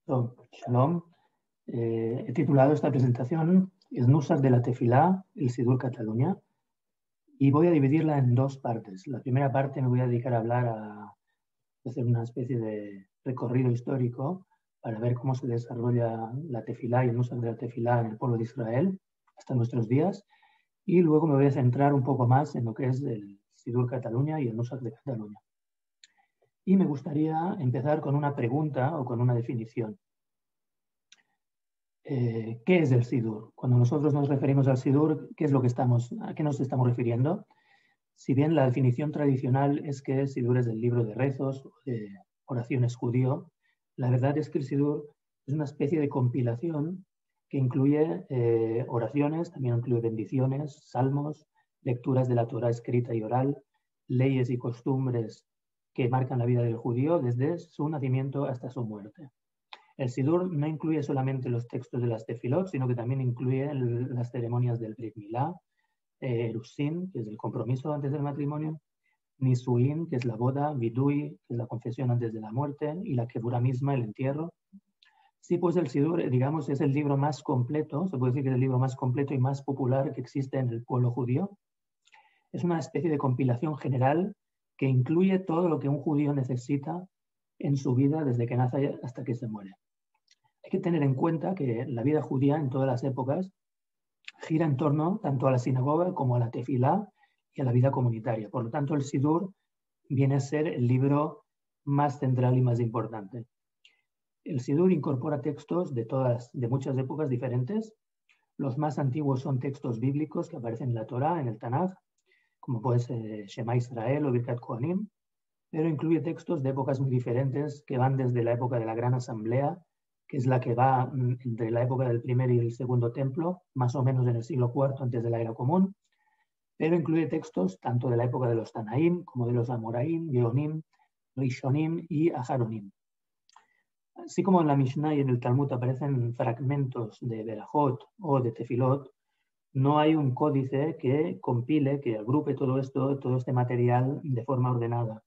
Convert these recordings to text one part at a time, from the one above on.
Shalom. He titulado esta presentación El Nusach de la Tefilá, el Sidur Cataluña, y voy a dividirla en dos partes. La primera parte me voy a dedicar a hablar, a hacer una especie de recorrido histórico para ver cómo se desarrolla la Tefilá y el Nusach de la Tefilá en el pueblo de Israel hasta nuestros días, y luego me voy a centrar un poco más en lo que es el Sidur Cataluña y el Nusach de Cataluña. Y me gustaría empezar con una pregunta o con una definición. ¿Qué es el Sidur? Cuando nosotros nos referimos al Sidur, ¿a qué nos estamos refiriendo? Si bien la definición tradicional es que el Sidur es el libro de rezos, de oraciones judío, la verdad es que el Sidur es una especie de compilación que incluye oraciones, también incluye bendiciones, salmos, lecturas de la Torah escrita y oral, leyes y costumbres que marcan la vida del judío desde su nacimiento hasta su muerte. El Sidur no incluye solamente los textos de las tefilot, sino que también incluye las ceremonias del Brit Milá, Erusin, que es el compromiso antes del matrimonio, Nisuin, que es la boda, Vidui, que es la confesión antes de la muerte, y la Kevura misma, el entierro. Sí, pues el Sidur, digamos, es el libro más completo, se puede decir que es el libro más completo y más popular que existe en el pueblo judío. Es una especie de compilación general que incluye todo lo que un judío necesita en su vida desde que nace hasta que se muere. Hay que tener en cuenta que la vida judía en todas las épocas gira en torno tanto a la sinagoga como a la tefilá y a la vida comunitaria. Por lo tanto, el Sidur viene a ser el libro más central y más importante. El Sidur incorpora textos de muchas épocas diferentes. Los más antiguos son textos bíblicos que aparecen en la Torá, en el Tanaj, como puede ser Shema Israel o Birkat Kohanim, pero incluye textos de épocas muy diferentes que van desde la época de la Gran Asamblea, que es la que va entre la época del primer y el segundo templo, más o menos en el siglo IV antes de la era común, pero incluye textos tanto de la época de los Tanaim como de los Amoraim, Geonim, Rishonim y Aharonim. Así como en la Mishnah y en el Talmud aparecen fragmentos de Berajot o de Tefilot, no hay un códice que compile, que agrupe todo este material de forma ordenada.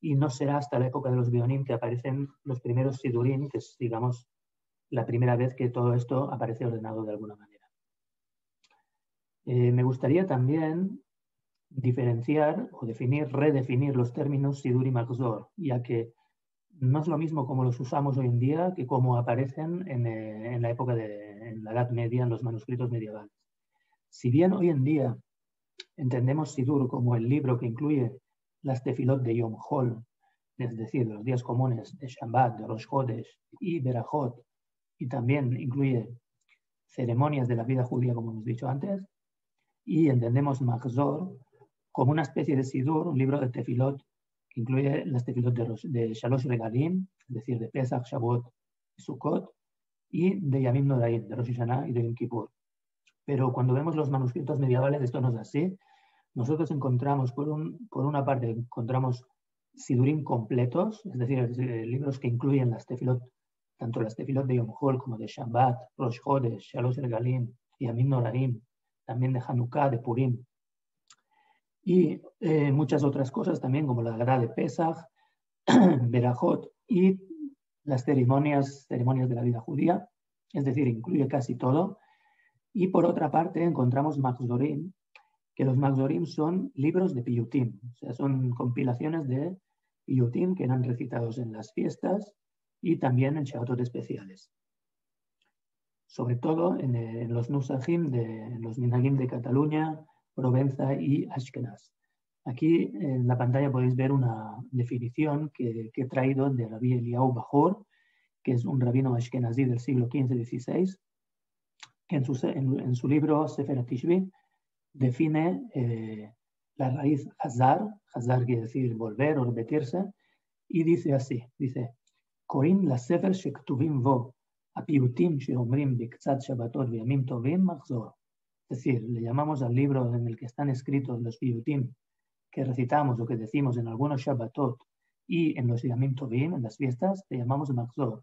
Y no será hasta la época de los Geonim que aparecen los primeros Sidurim, que es, digamos, la primera vez que todo esto aparece ordenado de alguna manera. Me gustaría también diferenciar o redefinir los términos Sidur y Magzor, ya que no es lo mismo como los usamos hoy en día que como aparecen en la época en la Edad Media, en los manuscritos medievales. Si bien hoy en día entendemos Sidur como el libro que incluye las tefilot de Yom Hol, es decir, los días comunes de Shabbat, de Rosh Chodesh y Berajot, y también incluye ceremonias de la vida judía, como hemos dicho antes, y entendemos Magzor como una especie de Sidur, un libro de tefilot que incluye las tefilot de Shalosh Regalim, es decir, de Pesach, Shavuot y Sukkot, y de Yamim Noraim, de Rosh Hashanah y de Yom Kippur. Pero cuando vemos los manuscritos medievales, esto no es así. Nosotros encontramos, por una parte, encontramos Sidurim completos, es decir, libros que incluyen las tefilot, tanto las tefilot de Yom Hol como de Shabbat, Rosh Chodesh, Shalosh Regalim, Yamim Noraim, también de Hanukkah, de Purim, y muchas otras cosas también, como la Haggadah de Pesach, Berajot y las ceremonias de la vida judía, es decir, incluye casi todo. Y por otra parte encontramos Magzorim, que los Magzorim son libros de piyutim, o sea, son compilaciones de piyutim que eran recitados en las fiestas y también en Shabbatot especiales. Sobre todo en los Nusachim, en los Minhagim de Cataluña, Provenza y Ashkenaz. Aquí en la pantalla podéis ver una definición que he traído de Rabbi Eliyahu Bajor, que es un rabino ashkenazí del siglo XV-XVI, que en su libro Sefer HaTishbi define la raíz Hazar quiere decir volver o repetirse, y dice así, dice, Korim la Sefer shektuvim vo, הפיוטים שאומרים בקצת שבתות וימים טובים מחזור. Es decir, le llamamos al libro en el que están escritos los piyutim que recitamos o que decimos en algunos Shabbatot y en los Yamim Tovim, en las fiestas, le llamamos Magzor.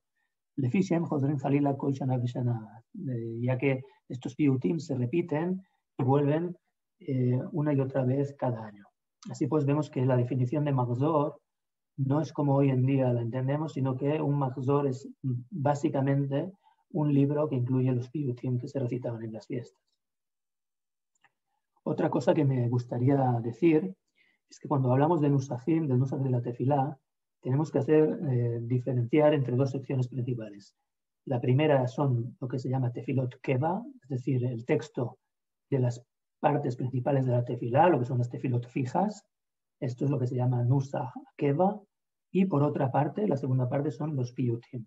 Lefi Shem Chozrin Chalila Kol Shana V'Shana, ya que estos piyutim se repiten y vuelven una y otra vez cada año. Así pues vemos que la definición de Magzor no es como hoy en día la entendemos, sino que un mahzor es básicamente un libro que incluye los piyutim que se recitaban en las fiestas. Otra cosa que me gustaría decir es que cuando hablamos de nusajim, del nusaj de la tefilá, tenemos que diferenciar entre dos secciones principales. La primera son lo que se llama tefilot keva, es decir, el texto de las partes principales de la tefilá, lo que son las tefilot fijas. Esto es lo que se llama nusaj keva. Y por otra parte, la segunda parte son los piyutim.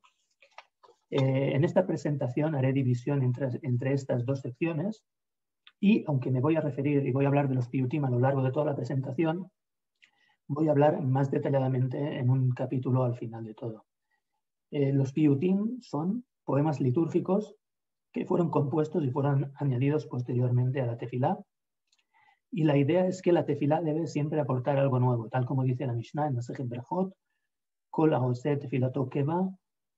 En esta presentación haré división entre estas dos secciones. Y aunque me voy a referir y voy a hablar de los piyutim a lo largo de toda la presentación, voy a hablar más detalladamente en un capítulo al final de todo. Los piyutim son poemas litúrgicos que fueron compuestos y fueron añadidos posteriormente a la tefilá. Y la idea es que la tefilá debe siempre aportar algo nuevo, tal como dice la Mishnah en Masejet Berajot, Kol haoseh tefilato keva,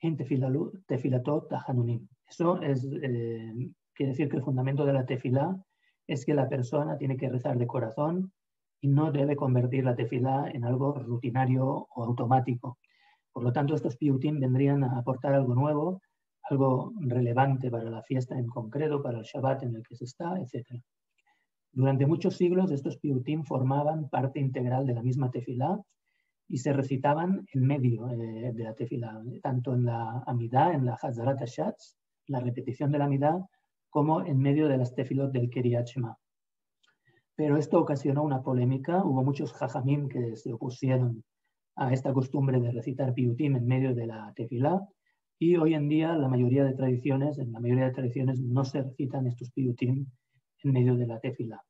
en tefilato tahanunim. Eso quiere decir que el fundamento de la tefilá es que la persona tiene que rezar de corazón y no debe convertir la tefilá en algo rutinario o automático. Por lo tanto, estos piyutim vendrían a aportar algo nuevo, algo relevante para la fiesta en concreto, para el Shabbat en el que se está, etc. Durante muchos siglos, estos piyutim formaban parte integral de la misma tefilá y se recitaban en medio de la tefilá, tanto en la Amidá, en la Hazarat Hashatz, la repetición de la Amidá, como en medio de las tefilot del Kriyat Shema. Pero esto ocasionó una polémica, hubo muchos jajamim que se opusieron a esta costumbre de recitar piyutim en medio de la tefilá, y hoy en día en la mayoría de tradiciones no se recitan estos piyutim en medio de la tefilá.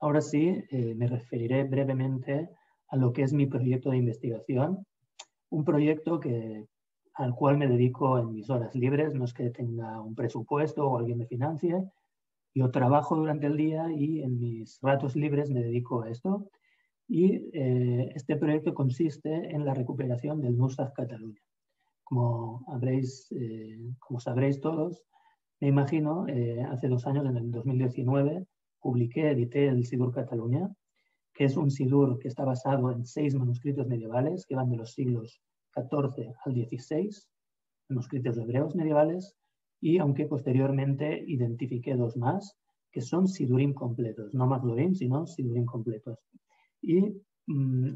Ahora sí, me referiré brevemente a lo que es mi proyecto de investigación, un proyecto al cual me dedico en mis horas libres, no es que tenga un presupuesto o alguien me financie. Yo trabajo durante el día y en mis ratos libres me dedico a esto. Y este proyecto consiste en la recuperación del Nusaj Catalunya. Como sabréis todos, me imagino, hace 2 años, en el 2019, edité el Sidur Catalunya, que es un Sidur que está basado en 6 manuscritos medievales que van de los siglos XIV al XVI, manuscritos hebreos medievales, y aunque posteriormente identifiqué 2 más, que son Sidurim completos, no Magdorim, sino Sidurim completos. Y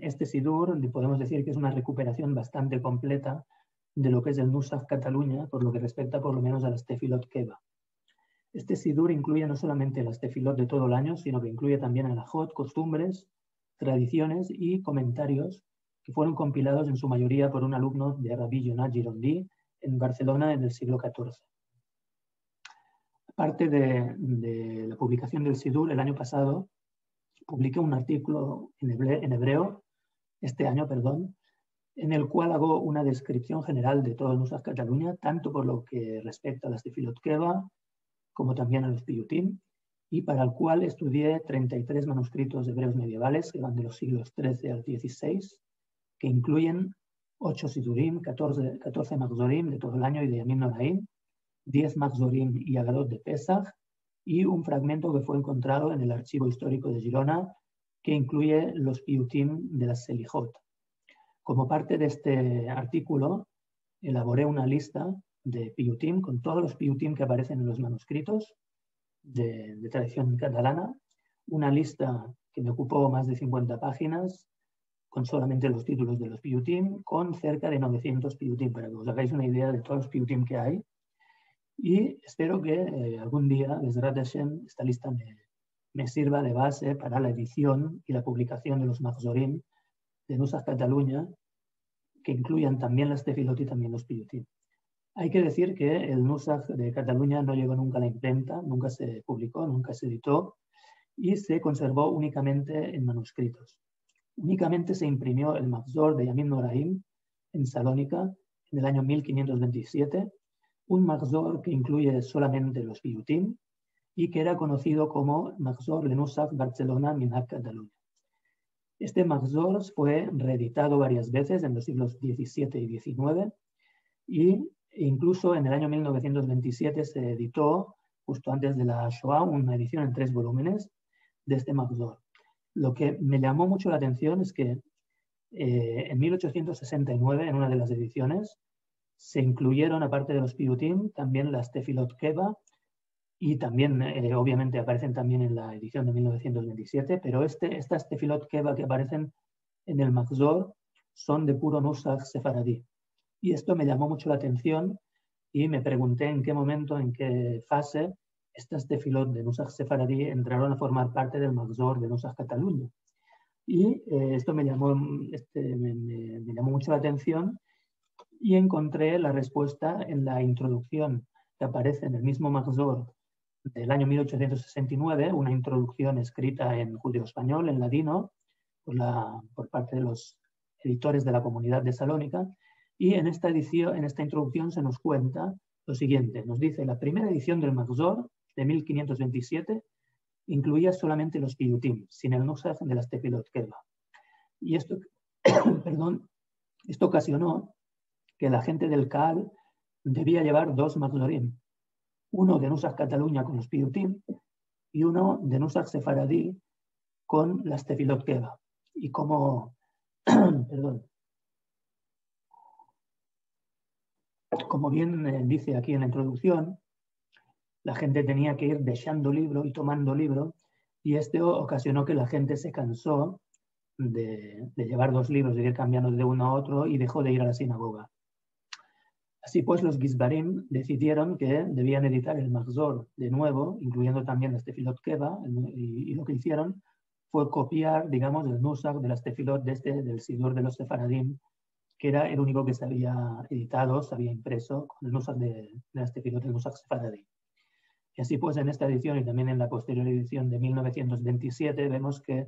este Sidur, podemos decir que es una recuperación bastante completa de lo que es el Nusaj Catalunya, por lo que respecta por lo menos a las tefilot keva. Este Sidur incluye no solamente las tefilot de todo el año, sino que incluye también halajot, costumbres, tradiciones y comentarios que fueron compilados en su mayoría por un alumno de Rabbi Yonah Girondi en Barcelona en el siglo XIV. Aparte de la publicación del Sidur, el año pasado publiqué un artículo en hebreo, en el cual hago una descripción general de todo el Nusaj Catalunya, tanto por lo que respecta a las tefilot keva, como también a los piyutim, y para el cual estudié 33 manuscritos hebreos medievales que van de los siglos XIII al XVI, que incluyen 8 sidurim, 14 magzorim de todo el año y de Yamim Noraim, 10 magzorim y agadot de Pesach, y un fragmento que fue encontrado en el archivo histórico de Girona, que incluye los piyutim de las Selijot. Como parte de este artículo, elaboré una lista de piyutim, con todos los piyutim que aparecen en los manuscritos de tradición catalana, una lista que me ocupó más de 50 páginas, con solamente los títulos de los piyutim, con cerca de 900 piyutim, para que os hagáis una idea de todos los piyutim que hay. Y espero que algún día, Bezrat Hashem, esta lista me sirva de base para la edición y la publicación de los Mahzorim de Nusaj Catalunya, que incluyan también las tefilot y también los piyutim. Hay que decir que el Nusaj de Cataluña no llegó nunca a la imprenta, nunca se publicó, nunca se editó y se conservó únicamente en manuscritos. Únicamente se imprimió el Mahzor de Yamim Noraim en Salónica en el año 1527, un Mahzor que incluye solamente los piyutim y que era conocido como Mahzor de Nusaj Barcelona Minhag Catalunya. Este Mahzor fue reeditado varias veces en los siglos XVII y XIX y incluso en el año 1927 se editó, justo antes de la Shoah, una edición en 3 volúmenes de este Mahzor. Lo que me llamó mucho la atención es que En 1869, en una de las ediciones, se incluyeron, aparte de los piyutim, también las tefilot keva, y también, obviamente, aparecen también en la edición de 1927, pero estas tefilot keva que aparecen en el Machzor son de puro nusach sefaradí. Y esto me llamó mucho la atención y me pregunté en qué momento, en qué fase, estas tefilot de nusach sefaradí entraron a formar parte del Machzor de Nusach Cataluña. Y esto me llamó mucho la atención y encontré la respuesta en la introducción que aparece en el mismo Machzor del año 1869, una introducción escrita en judeo-español, en ladino, por parte de los editores de la comunidad de Salónica, y en esta introducción se nos cuenta lo siguiente. Nos dice, la primera edición del Machzor de 1527 incluía solamente los piyutim, sin el nusach de las tefilot keva. Y esto, esto ocasionó que la gente del Kahal debía llevar dos Machzorim, uno de Nusach Cataluña con los piyutim y uno de Nusach Sefaradí con las tefilot keva. Y como, como bien dice aquí en la introducción, la gente tenía que ir dejando libro y tomando libro, y esto ocasionó que la gente se cansó de llevar dos libros, de ir cambiando de uno a otro, y dejó de ir a la sinagoga. Así pues, los Gizbarim decidieron que debían editar el Machzor de nuevo, incluyendo también las tefilot keva, y lo que hicieron fue copiar, digamos, el nusach de las tefilot del Sidur de los Sefaradim, que era el único que se había editado, se había impreso con el nusach de las tefilot del nusach Sefaradí. Y así pues, en esta edición y también en la posterior edición de 1927, vemos que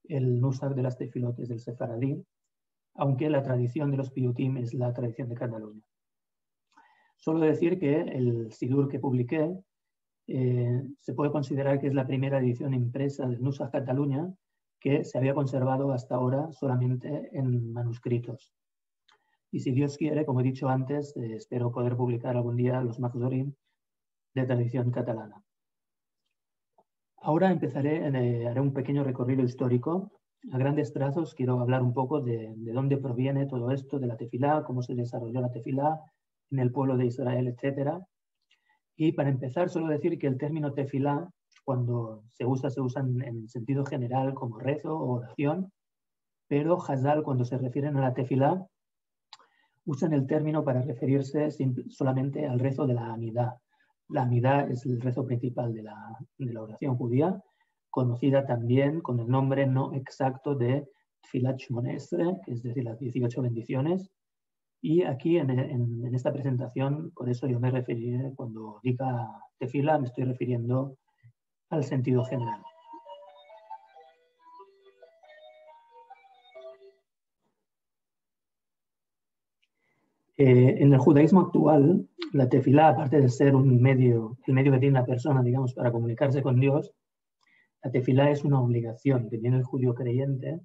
el nusach de las tefilot es del Sefaradí, aunque la tradición de los piyutim es la tradición de Cataluña. Solo decir que el Sidur que publiqué se puede considerar que es la primera edición impresa del Nusach Cataluña que se había conservado hasta ahora solamente en manuscritos. Y si Dios quiere, como he dicho antes, espero poder publicar algún día los Machzorim de tradición catalana. Ahora haré un pequeño recorrido histórico. A grandes trazos quiero hablar un poco de dónde proviene todo esto de la tefilá, cómo se desarrolló la tefilá en el pueblo de Israel, etc. Y para empezar, solo decir que el término tefilá, cuando se usa en sentido general como rezo o oración, pero Hazal, cuando se refieren a la tefilá, usan el término para referirse solamente al rezo de la Amidá. La Amidá es el rezo principal de la oración judía, conocida también con el nombre no exacto de Tfilat Shmona Esrei, que es decir, las 18 bendiciones. Y aquí en esta presentación, por eso yo me referiré, cuando diga tefila, me estoy refiriendo al sentido general. En el judaísmo actual, la tefilá, aparte de ser el medio que tiene la persona, digamos, para comunicarse con Dios, la tefilá es una obligación que tiene el judío creyente,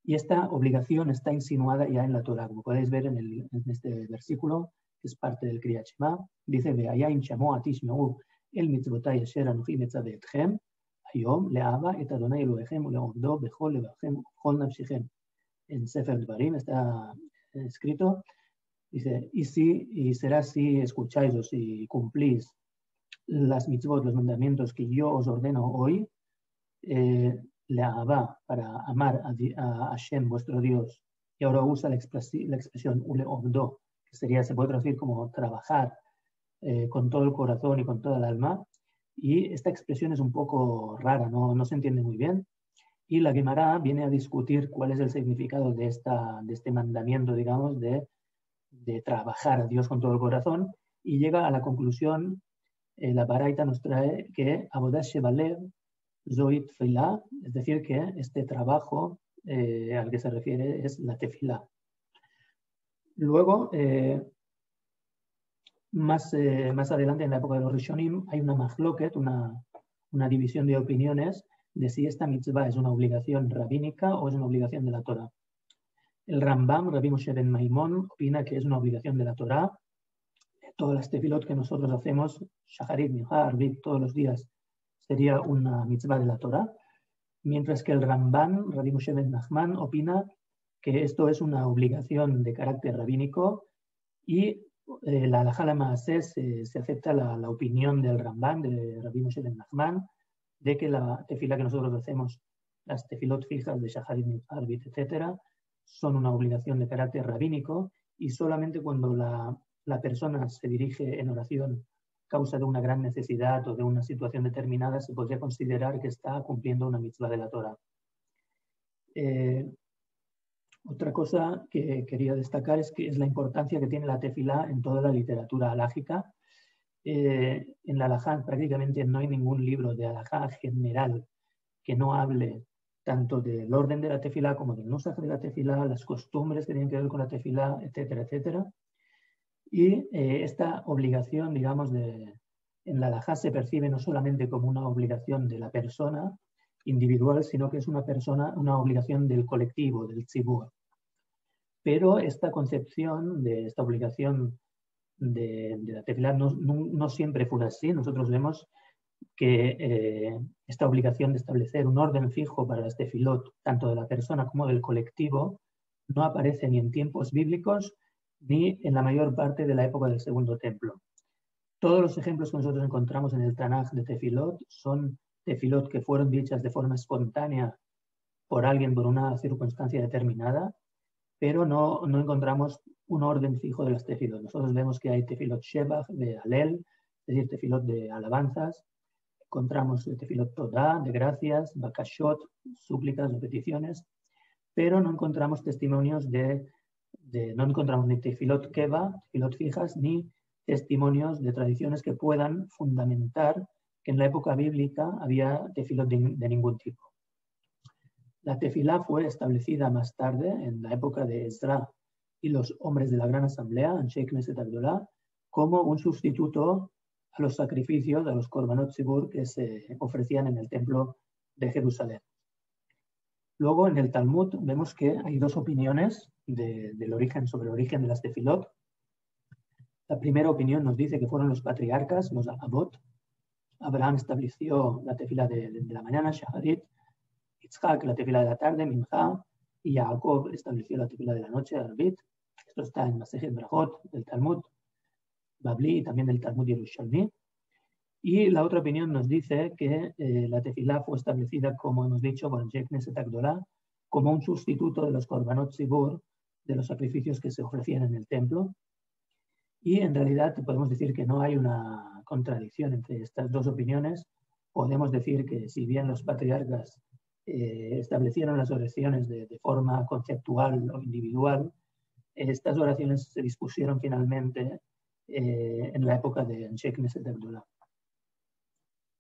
y esta obligación está insinuada ya en la Torá, como podéis ver en este versículo, que es parte del Kriyat Shema. Dice, Ve'ayim shamo atishmeu el mitzvotai asher anochi metzavetchem, hayom le'ava et Adonai Elohechem ule'ovdo bechol levachem chol nafshechem. En Sefer Dvarim está escrito, dice, y será si escucháis o si cumplís las mitzvot, los mandamientos que yo os ordeno hoy, la Abba, para amar a Hashem, vuestro Dios, y ahora usa la expresión ule obdo, que se puede traducir como trabajar con todo el corazón y con toda el alma, y esta expresión es un poco rara, no se entiende muy bien, y la Gemara viene a discutir cuál es el significado de este mandamiento, digamos, de trabajar a Dios con todo el corazón, y llega a la conclusión, la Baraita nos trae que Avodat Shebalev Zoit Tefilá, es decir, que este trabajo al que se refiere es la tefilá. Luego, más adelante, en la época de los Rishonim, hay una machloket, una división de opiniones de si esta mitzvah es una obligación rabínica o es una obligación de la Torah. El Rambam, Rabbi Moshe ben Maimón, opina que es una obligación de la Torah. Todas las tefilot que nosotros hacemos, Shacharit, Mincha, Arvit, todos los días, sería una mitzvah de la Torah, mientras que el Ramban, Rabbi Moshe ben Nachman, opina que esto es una obligación de carácter rabínico y la halajá lemaasé se acepta la opinión del Rambam, de Rabbi Moshe ben Nachman, de que la tefila que nosotros hacemos, las tefilot fijas de Shaharit, Arbit, etc., son una obligación de carácter rabínico y solamente cuando la persona se dirige en oración a causa de una gran necesidad o de una situación determinada se podría considerar que está cumpliendo una mitzvah de la Torah. Otra cosa que quería destacar es la importancia que tiene la tefilá en toda la literatura halágica. En la halajá prácticamente no hay ningún libro de halajá general que no hable tanto del orden de la tefilá como del nusaj de la tefilá, las costumbres que tienen que ver con la tefilá, etcétera, etcétera. Y esta obligación, digamos, en la halajá se percibe no solamente como una obligación de la persona individual, sino que es una obligación del colectivo, del tzibur. Pero esta concepción de esta obligación de la tefilá no siempre fue así. Nosotros vemos que esta obligación de establecer un orden fijo para las tefilot, tanto de la persona como del colectivo, no aparece ni en tiempos bíblicos ni en la mayor parte de la época del Segundo Templo. Todos los ejemplos que nosotros encontramos en el Tanaj de tefilot son tefilot que fueron dichas de forma espontánea por alguien por una circunstancia determinada, pero no encontramos un orden fijo de las tefilot. Nosotros vemos que hay tefilot shebach de Halel, es decir, tefilot de alabanzas. Encontramos tefilot todá, de gracias, bakashot, súplicas o peticiones, pero no encontramos testimonios no encontramos ni tefilot keva, tefilot fijas, ni testimonios de tradiciones que puedan fundamentar que en la época bíblica había tefilot de ningún tipo. La tefilá fue establecida más tarde, en la época de Ezra y los hombres de la Gran Asamblea, Anshei Knesset Agdolá, como un sustituto a los sacrificios, a los korbanot tzibur que se ofrecían en el templo de Jerusalén. Luego, en el Talmud, vemos que hay dos opiniones sobre el origen de las tefilot. La primera opinión nos dice que fueron los patriarcas, los Abot. Abraham estableció la tefilá de la mañana, Shaharit, Yitzhak la tefilá de la tarde, Mincha, y Jacob estableció la tefilá de la noche, Arbit. Esto está en Masejet Brajot, del Talmud Babli y también del Talmud Yerushalmi. Y la otra opinión nos dice que la tefilá fue establecida, como hemos dicho, por Anshei Knesset Agdolá, como un sustituto de los korbanot tzibur, de los sacrificios que se ofrecían en el templo. Y en realidad podemos decir que no hay una contradicción entre estas dos opiniones. Podemos decir que si bien los patriarcas establecieron las oraciones de forma conceptual o individual, estas oraciones se dispusieron finalmente en la época de Anshei Knesset Agdolá.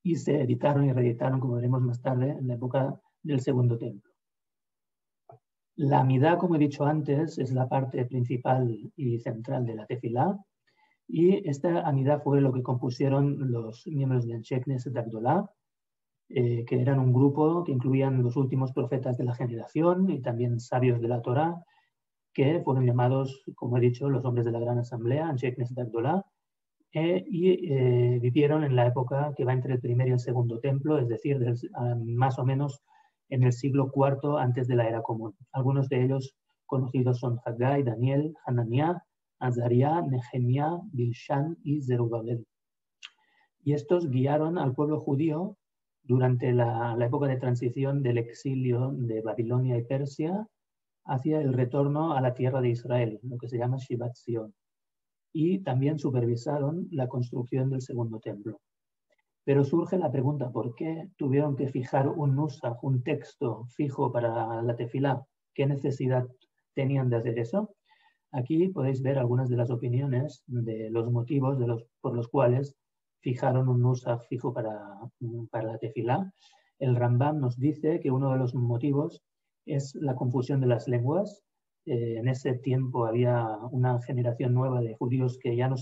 Y se editaron y reeditaron, como veremos más tarde, en la época del Segundo Templo. La amidá, como he dicho antes, es la parte principal y central de la tefilá, y esta amidá fue lo que compusieron los miembros de Anshei Knesset Agdolá, que eran un grupo que incluían los últimos profetas de la generación y también sabios de la Torá, que fueron llamados, como he dicho, los hombres de la Gran Asamblea, Anshei Knesset Agdolá, y vivieron en la época que va entre el primer y el segundo templo, es decir, más o menos en el siglo IV antes de la era común. Algunos de ellos conocidos son Haggai, Daniel, Hananiah, Azariah, Nehemiah, Bilshan y Zerubabel. Y estos guiaron al pueblo judío durante la época de transición del exilio de Babilonia y Persia hacia el retorno a la tierra de Israel, lo que se llama Shivat Zion. Y también supervisaron la construcción del segundo templo. Pero surge la pregunta, ¿por qué tuvieron que fijar un nusaj, un texto fijo para la tefilá? ¿Qué necesidad tenían de hacer eso? Aquí podéis ver algunas de las opiniones de los motivos por los cuales fijaron un nusaj fijo para la tefilá. El Rambam nos dice que uno de los motivos es la confusión de las lenguas. En ese tiempo había una generación nueva de judíos que ya no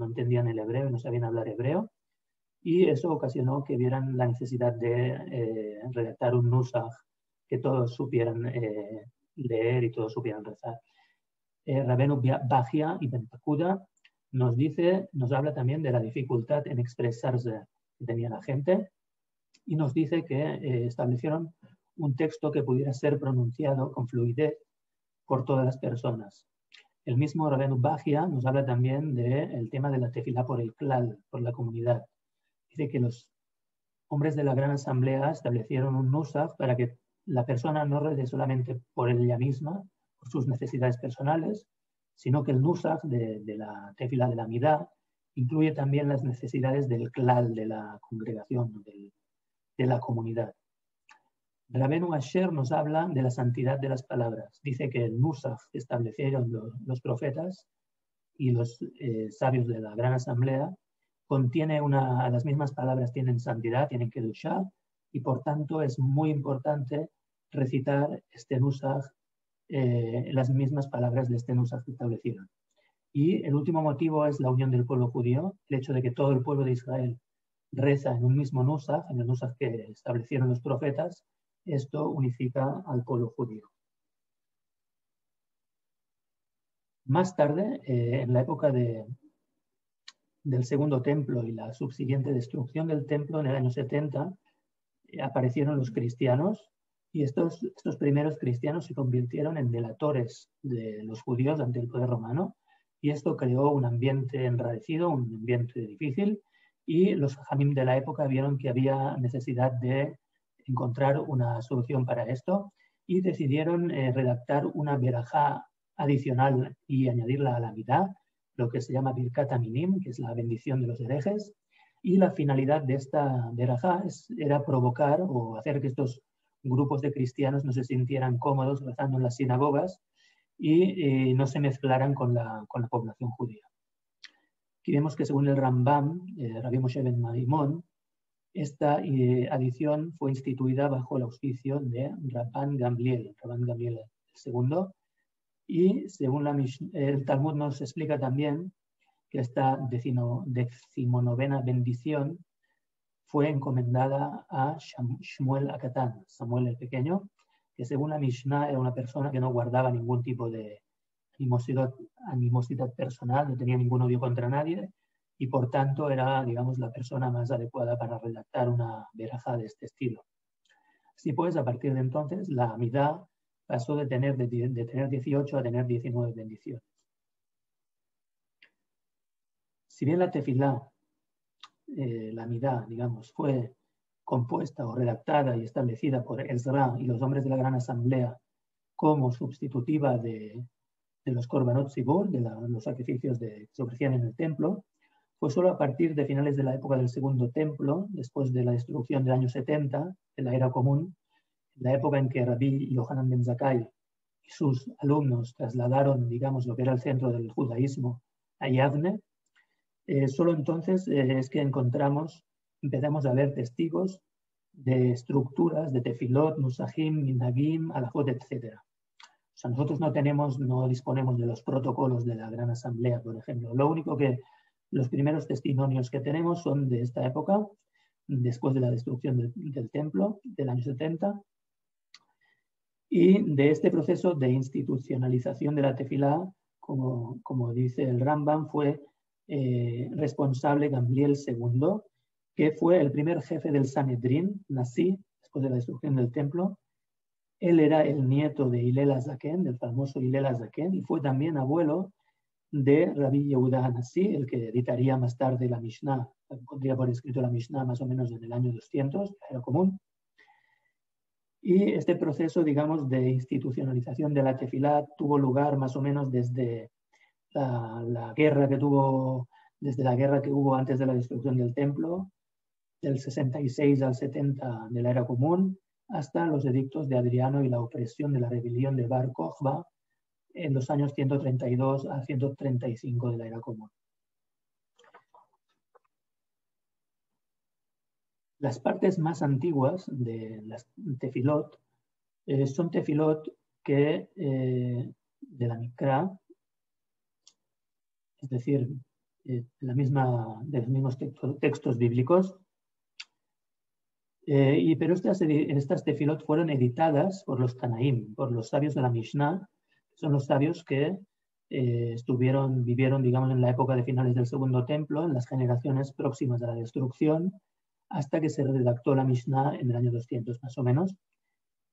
entendían el hebreo, no sabían hablar hebreo, y eso ocasionó que vieran la necesidad de redactar un nusaj que todos supieran leer y todos supieran rezar. Rabenu Bajia y Ben Pakuda nos habla también de la dificultad en expresarse que tenía la gente, y nos dice que establecieron un texto que pudiera ser pronunciado con fluidez por todas las personas. El mismo Rabenu Bajia nos habla también del tema de la tefilá por el klal, por la comunidad. Dice que los hombres de la Gran Asamblea establecieron un nusach para que la persona no rece solamente por ella misma, por sus necesidades personales, sino que el nusach de la tefilá de la midá incluye también las necesidades del klal, de la congregación, de la comunidad. Rabenu Asher nos habla de la santidad de las palabras. Dice que el nusach que establecieron los profetas y los sabios de la Gran Asamblea contiene las mismas palabras tienen santidad, tienen kedushá, y por tanto es muy importante recitar este nusach, las mismas palabras de este nusach que establecieron. Y el último motivo es la unión del pueblo judío, el hecho de que todo el pueblo de Israel reza en un mismo nusach, en el nusach que establecieron los profetas. Esto unifica al pueblo judío. Más tarde, en la época del Segundo Templo y la subsiguiente destrucción del templo en el año 70, aparecieron los cristianos, y estos primeros cristianos se convirtieron en delatores de los judíos ante el poder romano, y esto creó un ambiente enrarecido, un ambiente difícil, y los jajamim de la época vieron que había necesidad de encontrar una solución para esto, y decidieron redactar una verajá adicional y añadirla a la midá, lo que se llama Birkat Aminim, que es la bendición de los herejes, y la finalidad de esta verajá era provocar o hacer que estos grupos de cristianos no se sintieran cómodos rezando en las sinagogas y no se mezclaran con la población judía. Aquí vemos que según el Rambam, Rabbi Moshe ben Maimón, esta adición fue instituida bajo el auspicio de Rabban Gamliel II, y según el Talmud nos explica también que esta decimonovena bendición fue encomendada a Shmuel Akatán, Samuel el Pequeño, que según la Mishnah era una persona que no guardaba ningún tipo de animosidad personal, no tenía ningún odio contra nadie, y por tanto era, digamos, la persona más adecuada para redactar una verajá de este estilo. Así pues, a partir de entonces, la midá pasó de tener 18 a tener 19 bendiciones. Si bien la tefilá, la midá, digamos, fue compuesta o redactada y establecida por Ezra y los hombres de la Gran Asamblea como sustitutiva de los korbanot zibur, de los sacrificios que se ofrecían en el templo, fue solo a partir de finales de la época del Segundo Templo, después de la destrucción del año 70, de la Era Común, la época en que Rabbi Yohanan ben Zakkai y sus alumnos trasladaron, digamos, lo que era el centro del judaísmo a Yavne, solo entonces es que empezamos a ver testigos de estructuras, de tefilot, nusajim, minhagim, alajot, etc. O sea, nosotros no disponemos de los protocolos de la Gran Asamblea, por ejemplo. Lo único que los primeros testimonios que tenemos son de esta época, después de la destrucción del templo, del año 70, y de este proceso de institucionalización de la tefilá, como dice el Rambam, fue responsable Gamliel II, que fue el primer jefe del Sanedrín, Nasi, después de la destrucción del templo. Él era el nieto de Hillel HaZaken, del famoso Hillel HaZaken, y fue también abuelo de Rabbi Yehuda HaNasi, el que editaría más tarde la Mishnah, pondría por escrito la Mishnah más o menos en el año 200, la Era Común. Y este proceso, digamos, de institucionalización de la tefilá tuvo lugar más o menos desde la guerra que hubo antes de la destrucción del templo, del 66 al 70 de la Era Común, hasta los edictos de Adriano y la opresión de la rebelión de Bar Kokhba en los años 132 a 135 de la Era Común. Las partes más antiguas de las tefilot son tefilot que de la Mikra, es decir, de los mismos textos bíblicos, pero estas tefilot fueron editadas por los Tanaim, por los sabios de la Mishnah, que son los sabios que vivieron, digamos, en la época de finales del Segundo Templo, en las generaciones próximas a la destrucción, hasta que se redactó la Mishnah en el año 200 más o menos.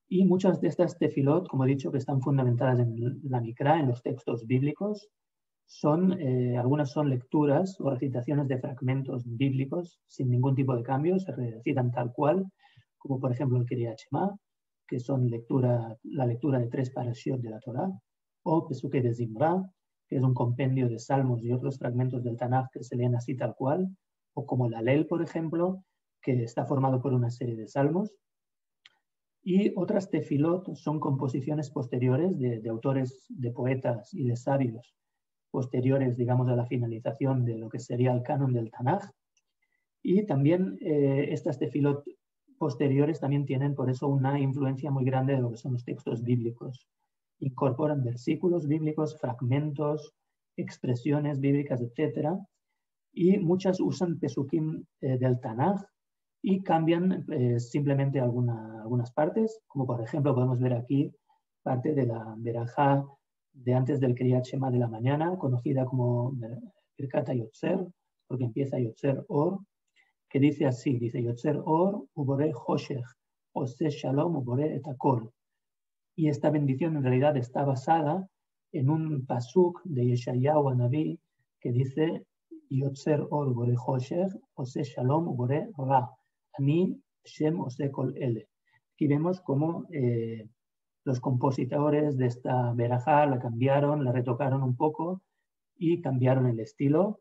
Y muchas de estas tefilot, como he dicho, que están fundamentadas en la Mikra, en los textos bíblicos, algunas son lecturas o recitaciones de fragmentos bíblicos sin ningún tipo de cambio, se recitan tal cual, como por ejemplo el Kriyat Shema, que son la lectura de 3 parashiot de la Torá, o Pesuke de Zimra, que es un compendio de salmos y otros fragmentos del Tanaj que se leen así tal cual, o como el Alel, por ejemplo, que está formado por una serie de salmos. Y otras tefilot son composiciones posteriores de autores, de poetas y de sabios, posteriores, digamos, a la finalización de lo que sería el canon del Tanaj. Y también estas tefilot posteriores también tienen por eso una influencia muy grande de lo que son los textos bíblicos. Incorporan versículos bíblicos, fragmentos, expresiones bíblicas, etc. Y muchas usan pesukim del Tanaj y cambian simplemente algunas partes, como por ejemplo podemos ver aquí parte de la verajá de antes del Kriyat Shema de la mañana, conocida como Birkat HaYotzer, porque empieza Yotzer Or, que dice así, dice Yotzer Or, Ubore Hoshech, Ose Shalom, Ubore et Hakol. Y esta bendición en realidad está basada en un pasuk de Yeshayahu Hanaví que dice Yotzer Or, Ubore Hoshech, Ose Shalom, Ubore Ra, Ani Shem Ose Kol Ele. Aquí vemos cómo los compositores de esta verajá la cambiaron, la retocaron un poco y cambiaron el estilo.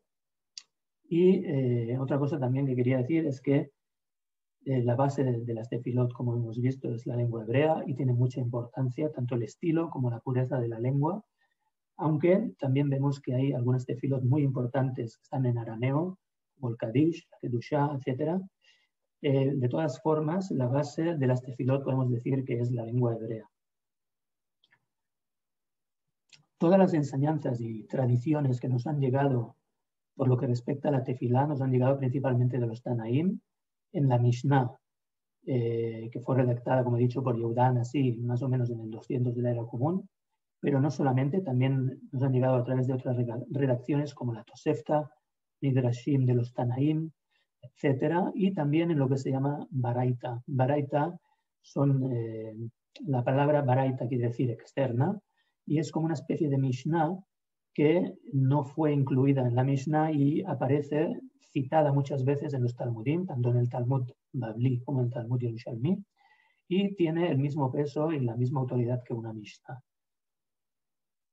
Y otra cosa también que quería decir es que la base de las tefilot, como hemos visto, es la lengua hebrea y tiene mucha importancia tanto el estilo como la pureza de la lengua, aunque también vemos que hay algunas tefilot muy importantes que están en arameo, como el Kadish, la Kedushá, etc. De todas formas, la base de las tefilot podemos decir que es la lengua hebrea. Todas las enseñanzas y tradiciones que nos han llegado por lo que respecta a la tefilá nos han llegado principalmente de los Tanaim en la Mishnah, que fue redactada, como he dicho, por Yehuda Hanassi, más o menos en el 200 de la era común, pero no solamente, también nos han llegado a través de otras redacciones como la Tosefta, Midrashim de los Tanaim, etc. Y también en lo que se llama Baraita. Baraita la palabra Baraita quiere decir externa, y es como una especie de Mishnah que no fue incluida en la Mishnah y aparece citada muchas veces en los Talmudim, tanto en el Talmud Babli como en el Talmud Yerushalmi, y tiene el mismo peso y la misma autoridad que una Mishnah.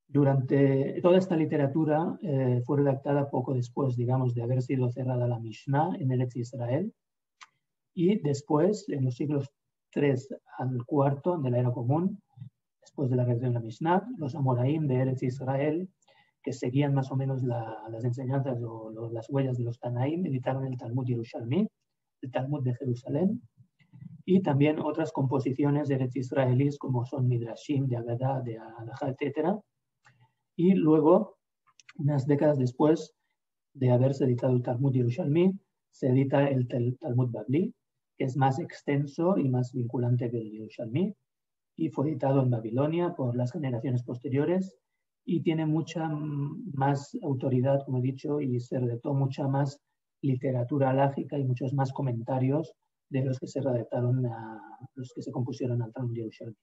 Durante toda esta literatura fue redactada poco después, digamos, de haber sido cerrada la Mishnah en Eretz Israel, y después, en los siglos 3 al 4 de la era común, después de la redacción de la Mishnah, los Amoraim de Eretz Israel, que seguían más o menos las enseñanzas o las huellas de los Tanaim, editaron el Talmud Yerushalmi, el Talmud de Jerusalén, y también otras composiciones de Eretz israelíes como son Midrashim, de Agadá, de Halajá, etc. Y luego, unas décadas después de haberse editado el Talmud Yerushalmi, se edita el Talmud Babli, que es más extenso y más vinculante que el Yerushalmi, y fue editado en Babilonia por las generaciones posteriores y tiene mucha más autoridad, como he dicho, y se redactó mucha más literatura halágica y muchos más comentarios de los que se redactaron, los que se compusieron al Talmud Yerushalmi.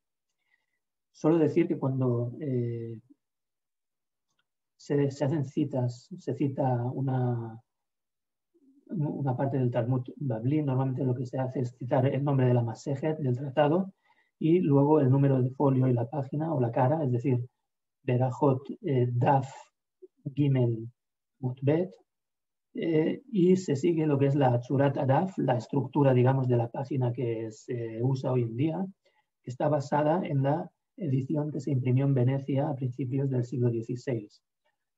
Solo decir que cuando se hacen citas, se cita una parte del Talmud Babli, normalmente lo que se hace es citar el nombre de la Masejet, del tratado, y luego el número de folio y la página o la cara, es decir, Berajot Daf Gimel Mutbet, y se sigue lo que es la Tzurat Adaf, la estructura, digamos, de la página que se usa hoy en día, que está basada en la edición que se imprimió en Venecia a principios del siglo XVI.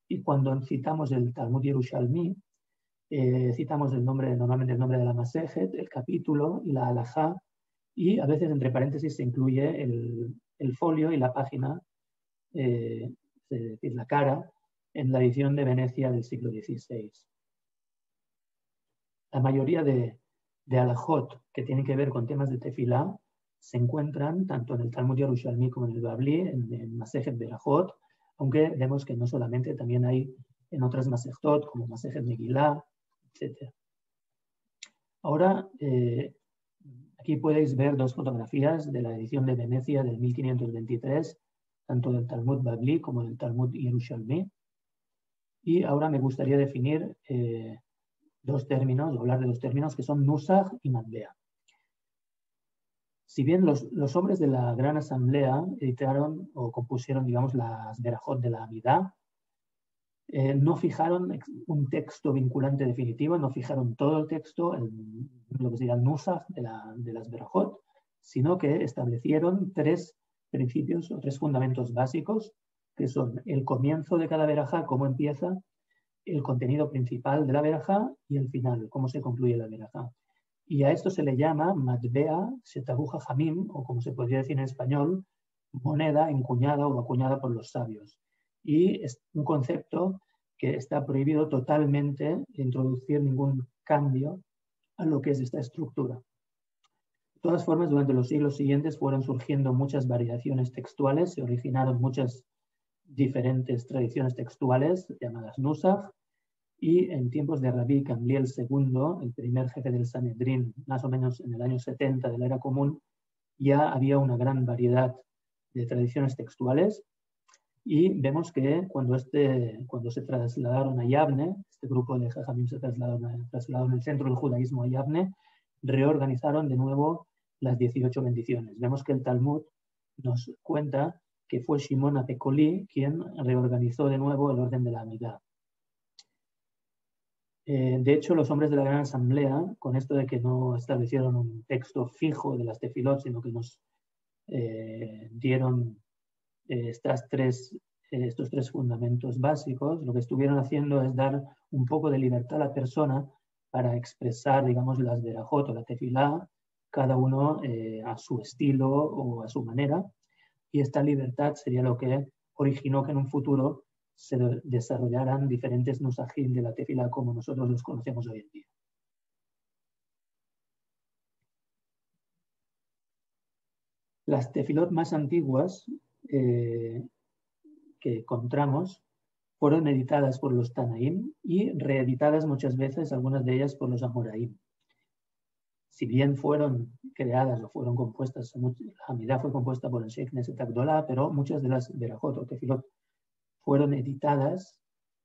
Y cuando citamos el Talmud Yerushalmi, citamos normalmente el nombre de la Masejet, el capítulo y la halajá, y a veces entre paréntesis se incluye el folio y la página, es decir, la cara, en la edición de Venecia del siglo XVI. La mayoría de halajot que tienen que ver con temas de tefilá se encuentran tanto en el Talmud Yerushalmi como en el Babli, en Masejet Berajot, aunque vemos que no solamente, también hay en otras Masejtot como Masejet Megilá, etc. Ahora Aquí podéis ver dos fotografías de la edición de Venecia del 1523, tanto del Talmud Bavli como del Talmud Yerushalmi. Y ahora me gustaría definir dos términos, o hablar de dos términos que son Nusach y Matbea. Si bien los hombres de la Gran Asamblea editaron o compusieron, digamos, las Berajot de la Amidá, no fijaron un texto vinculante definitivo, no fijaron todo el texto, lo que sería el Nusach de las Berajot, sino que establecieron tres principios o tres fundamentos básicos, que son el comienzo de cada verajá, cómo empieza, el contenido principal de la verajá y el final, cómo se concluye la verajá. Y a esto se le llama matbea shetabu jajamim, o como se podría decir en español, moneda encuñada o acuñada por los sabios. Y es un concepto que está prohibido totalmente introducir ningún cambio a lo que es esta estructura. De todas formas, durante los siglos siguientes fueron surgiendo muchas variaciones textuales, se originaron muchas diferentes tradiciones textuales llamadas Nusach, y en tiempos de Rabí Gamliel II, el primer jefe del Sanedrín, más o menos en el año 70 de la era común, ya había una gran variedad de tradiciones textuales, y vemos que cuando se trasladaron a Yavne, este grupo de Jajamim se trasladaron en el centro del judaísmo a Yavne, reorganizaron de nuevo las 18 bendiciones. Vemos que el Talmud nos cuenta que fue Shimon Apekoli quien reorganizó de nuevo el orden de la Amidá. De hecho, los hombres de la Gran Asamblea, con esto de que no establecieron un texto fijo de las tefilot, sino que nos dieron estos tres fundamentos básicos, lo que estuvieron haciendo es dar un poco de libertad a la persona para expresar, digamos, las verajot o la tefilá, cada uno a su estilo o a su manera, y esta libertad sería lo que originó que en un futuro se desarrollaran diferentes nusajim de la tefilá como nosotros los conocemos hoy en día. Las tefilot más antiguas que encontramos fueron editadas por los Tanaim y reeditadas muchas veces, algunas de ellas por los Amoraim. Si bien fueron creadas o fueron compuestas, la Hamidá fue compuesta por el Sheikh Neset Agdolá, pero muchas de las Berajot o tefilot fueron editadas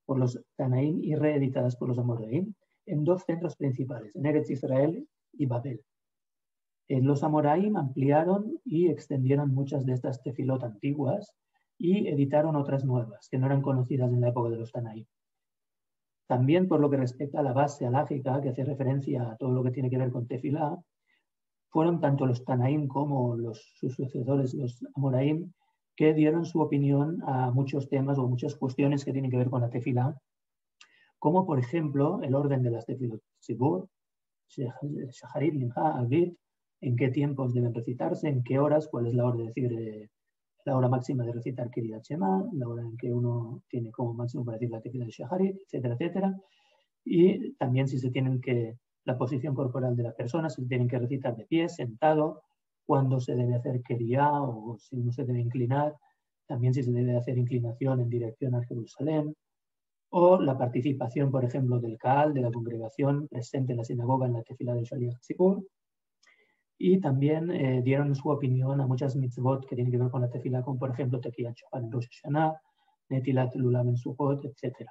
por los Tanaim y reeditadas por los Amoraim en dos centros principales, en Eretz Israel y Babel. Los Amoraim ampliaron y extendieron muchas de estas tefilot antiguas y editaron otras nuevas que no eran conocidas en la época de los Tanaim. También por lo que respecta a la base halágica, que hace referencia a todo lo que tiene que ver con tefilá, fueron tanto los Tanaim como sus sucesores, los Amoraim, que dieron su opinión a muchos temas o muchas cuestiones que tienen que ver con la tefilá, como por ejemplo el orden de las tefilot Tzibur, Shacharit, Minha, Avit, en qué tiempos deben recitarse, en qué horas, cuál es la hora de decir la hora máxima de recitar Kriyat Shema, la hora en que uno tiene como máximo para decir la tefilá de Shacharit, etcétera, etcétera. Y también si se tienen la posición corporal de la persona, si se tienen que recitar de pie, sentado, cuándo se debe hacer Keriyá o si uno se debe inclinar, también si se debe hacer inclinación en dirección a Jerusalén, o la participación, por ejemplo, del Kaal, de la congregación presente en la sinagoga en la tefilá de Shaliach Tzibur. Y también dieron su opinión a muchas mitzvot que tienen que ver con la tefilá, como por ejemplo Tekiyat Shofar en Rosh Hashanah, Netilat Lulav en Sukkot, etc.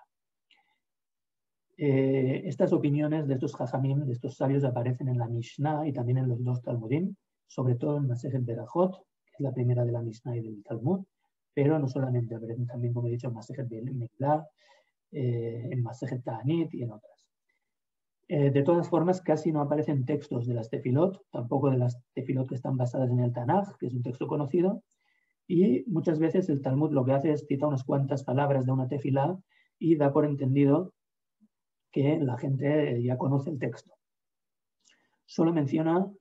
Estas opiniones de estos jajamim, de estos sabios, aparecen en la Mishnah y también en los dos Talmudim, sobre todo en Masejet Berajot, que es la primera de la Mishnah y del Talmud, pero no solamente, aparecen también, como he dicho, en Masejet Megillah, en Masejet Ta'anit y en otras. De todas formas, casi no aparecen textos de las tefilot, tampoco de las tefilot que están basadas en el Tanaj, que es un texto conocido, y muchas veces el Talmud lo que hace es citar unas cuantas palabras de una tefilá y da por entendido que la gente ya conoce el texto. Solo menciona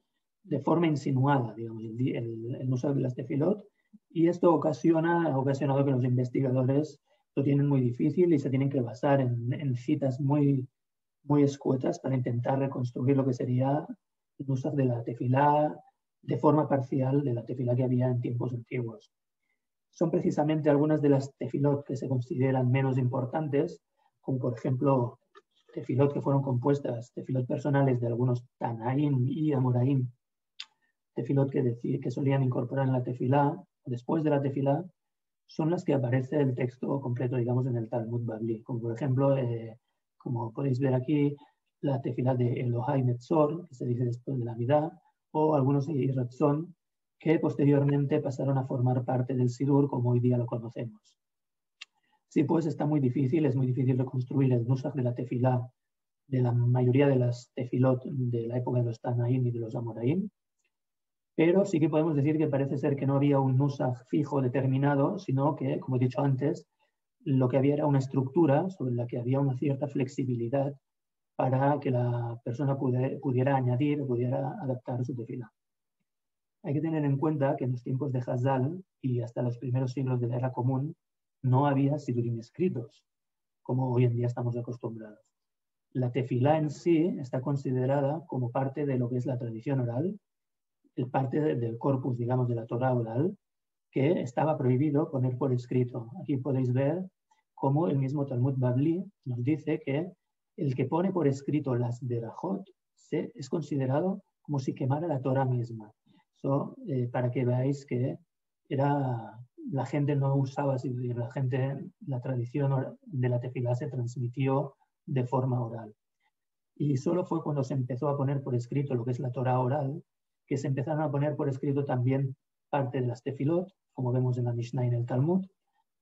de forma insinuada, digamos, el uso de las tefilot, y esto ha ocasionado que los investigadores lo tienen muy difícil y se tienen que basar en citas muy escuetas para intentar reconstruir lo que sería el uso de la tefilá de forma parcial de la tefilá que había en tiempos antiguos. Son precisamente algunas de las tefilot que se consideran menos importantes, como por ejemplo tefilot que fueron compuestas, tefilot personales de algunos Tanaim y Amoraim, tefilot que solían incorporar en la tefilá, después de la tefilá, son las que aparece el texto completo, digamos, en el Talmud Babli. Como por ejemplo, como podéis ver aquí, la tefilá de Elohai Netzor, que se dice después de la Midá, o algunos de Ratzon, que posteriormente pasaron a formar parte del Sidur como hoy día lo conocemos. Sí, pues está muy difícil, es muy difícil reconstruir el nusach de la tefilá de la mayoría de las tefilot de la época de los Tanaim y de los Amoraim, pero sí que podemos decir que parece ser que no había un nusach fijo determinado, sino que, como he dicho antes, lo que había era una estructura sobre la que había una cierta flexibilidad para que la persona pudiera añadir, pudiera adaptar su tefilá. Hay que tener en cuenta que en los tiempos de Hazal y hasta los primeros siglos de la era común no había sidurim escritos, como hoy en día estamos acostumbrados. La tefilá en sí está considerada como parte de lo que es la tradición oral, el parte del corpus, digamos, de la Torah oral, que estaba prohibido poner por escrito. Aquí podéis ver cómo el mismo Talmud Babli nos dice que el que pone por escrito las berajot es considerado como si quemara la Torah misma. Eso, para que veáis que la gente no usaba así, la tradición de la tefilá se transmitió de forma oral. Y solo fue cuando se empezó a poner por escrito lo que es la Torah oral, que se empezaron a poner por escrito también parte de las tefilot, como vemos en la Mishnah y en el Talmud,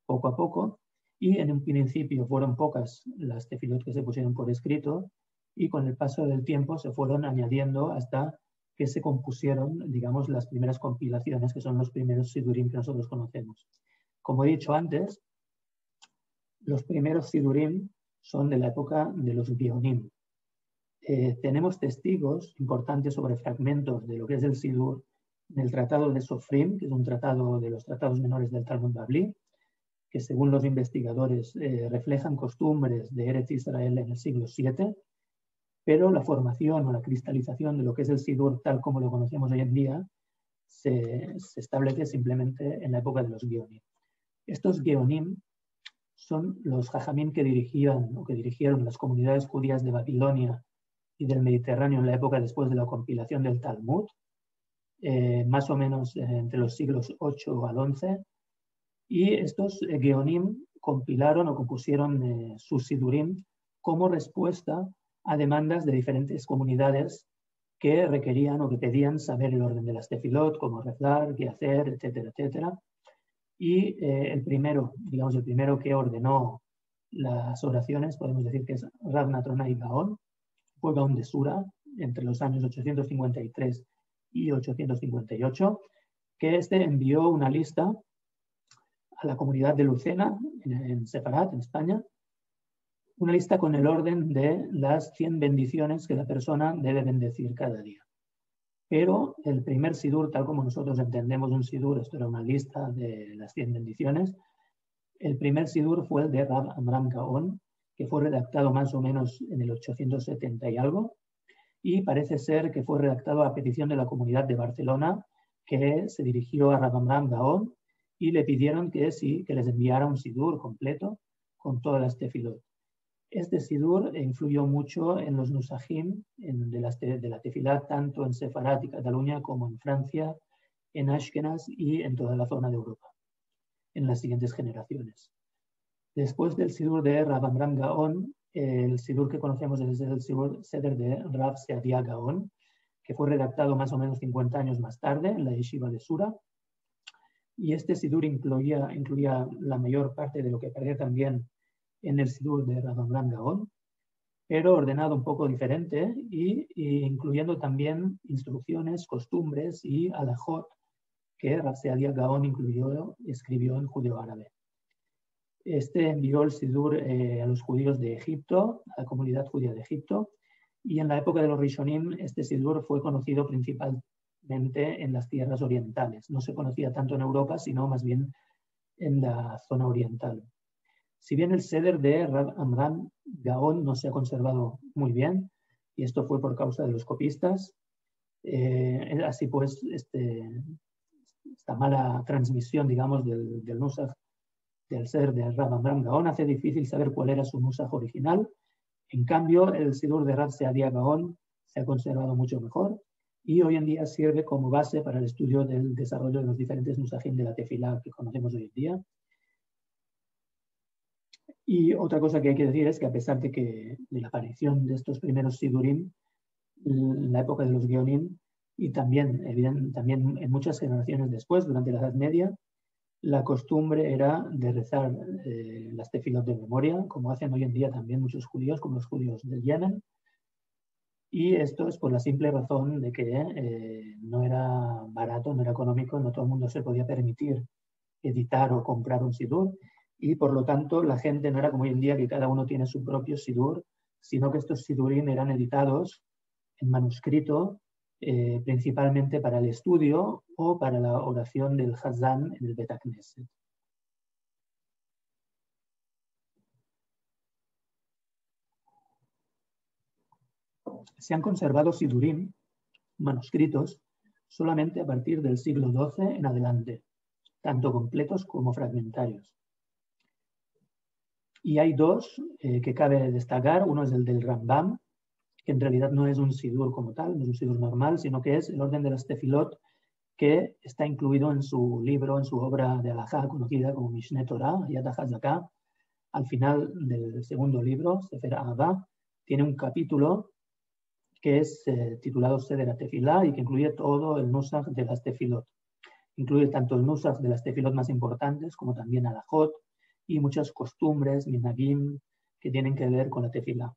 poco a poco, y en un principio fueron pocas las tefilot que se pusieron por escrito, y con el paso del tiempo se fueron añadiendo hasta que se compusieron, digamos, las primeras compilaciones, que son los primeros sidurim que nosotros conocemos. Como he dicho antes, los primeros sidurim son de la época de los Geonim. Tenemos testigos importantes sobre fragmentos de lo que es el Sidur en el Tratado de Sofrim, que es un tratado de los tratados menores del Talmud Babli, que según los investigadores reflejan costumbres de Eretz Israel en el siglo VII, pero la formación o la cristalización de lo que es el Sidur tal como lo conocemos hoy en día se establece simplemente en la época de los Geonim. Estos Geonim son los Jajamim que dirigieron las comunidades judías de Babilonia y del Mediterráneo en la época después de la compilación del Talmud, más o menos entre los siglos 8 al 11, y estos Geonim compilaron o compusieron sus Sidurim como respuesta a demandas de diferentes comunidades que requerían o que pedían saber el orden de las tefilot, cómo rezar, qué hacer, etcétera, etcétera. Y el primero que ordenó las oraciones, podemos decir que es Rav Natronai Gaon, fue Gaon de Sura, entre los años 853 y 858, que envió una lista a la comunidad de Lucena, en Sefarat, en España, una lista con el orden de las 100 bendiciones que la persona debe bendecir cada día. Pero el primer sidur, tal como nosotros entendemos un sidur, esto era una lista de las 100 bendiciones, el primer sidur fue el de Rav Amram Gaon, que fue redactado más o menos en el 870 y algo, y parece ser que fue redactado a petición de la comunidad de Barcelona, que se dirigió a Rav Amram Gaon y le pidieron que les enviara un sidur completo con todas las tefilot. Este sidur influyó mucho en los nusajim de la tefilá, tanto en Sefarat y Cataluña como en Francia, en Ashkenaz y en toda la zona de Europa, en las siguientes generaciones. Después del sidur de Rav Amram Gaon, el sidur que conocemos es el Seder de Rav Seadia Gaon, que fue redactado más o menos 50 años más tarde en la Yeshiva de Sura. Y este sidur incluía la mayor parte de lo que aparece también en el sidur de Rav Amram Gaon, pero ordenado un poco diferente y incluyendo también instrucciones, costumbres y alajot que Rav Seadia Gaon escribió en judeo-árabe. Envió el sidur a los judíos de Egipto, a la comunidad judía de Egipto, y en la época de los Rishonim este sidur fue conocido principalmente en las tierras orientales. No se conocía tanto en Europa, sino más bien en la zona oriental. Si bien el Seder de Rav Amram Gaon no se ha conservado muy bien, y esto fue por causa de los copistas, así pues esta mala transmisión, digamos, del nusach del Seder de Rav Amram Gaon hace difícil saber cuál era su nusach original. En cambio, el sidur de Rav Seadia Gaon se ha conservado mucho mejor y hoy en día sirve como base para el estudio del desarrollo de los diferentes nusajim de la tefilá que conocemos hoy en día. Y otra cosa que hay que decir es que a pesar de la aparición de estos primeros sidurim, en la época de los Geonim, y también en muchas generaciones después, durante la Edad Media, la costumbre era de rezar las tefilot de memoria, como hacen hoy en día también muchos judíos, como los judíos del Yemen. Y esto es por la simple razón de que no era barato, no era económico, no todo el mundo se podía permitir editar o comprar un sidur, y por lo tanto la gente no era como hoy en día que cada uno tiene su propio sidur, sino que estos sidurim eran editados en manuscrito, principalmente para el estudio o para la oración del Hazán en el Bet HaKnesset. Se han conservado sidurim, manuscritos, solamente a partir del siglo XII en adelante, tanto completos como fragmentarios. Y hay dos que cabe destacar. Uno es el del Rambam, que en realidad no es un sidur como tal, no es un sidur normal, sino que es el orden de las tefilot que está incluido en su libro, en su obra de halajá conocida como Mishneh Torah, Yad HaChazakah. Al final del segundo libro, Sefer Ahava, tiene un capítulo que es titulado Seder HaTefilá y que incluye todo el nusach de las tefilot. Incluye tanto el nusach de las tefilot más importantes como también halajot y muchas costumbres, minhagim, que tienen que ver con la tefilá.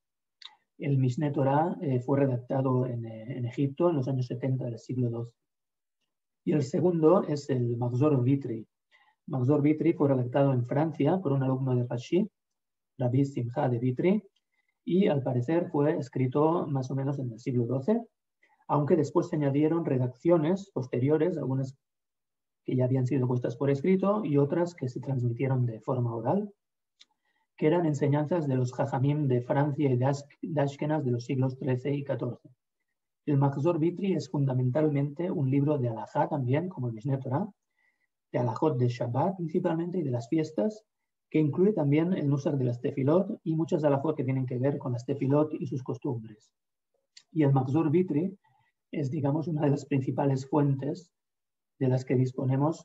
El Mishneh Torah fue redactado en Egipto en los años 70 del siglo XII. Y el segundo es el Mahzor Vitri. Mahzor Vitri fue redactado en Francia por un alumno de Rashi, Rabbi Simcha de Vitri, y al parecer fue escrito más o menos en el siglo XII, aunque después se añadieron redacciones posteriores, algunas que ya habían sido puestas por escrito y otras que se transmitieron de forma oral, que eran enseñanzas de los Jajamim de Francia y de Ashkenaz de los siglos XIII y XIV. El Mahzor Vitri es fundamentalmente un libro de halajá también, como el Mishneh Torah, de halajot de Shabbat principalmente y de las fiestas, que incluye también el nusach de las tefilot y muchas halajot que tienen que ver con las tefilot y sus costumbres. Y el Mahzor Vitri es, digamos, una de las principales fuentes de las que disponemos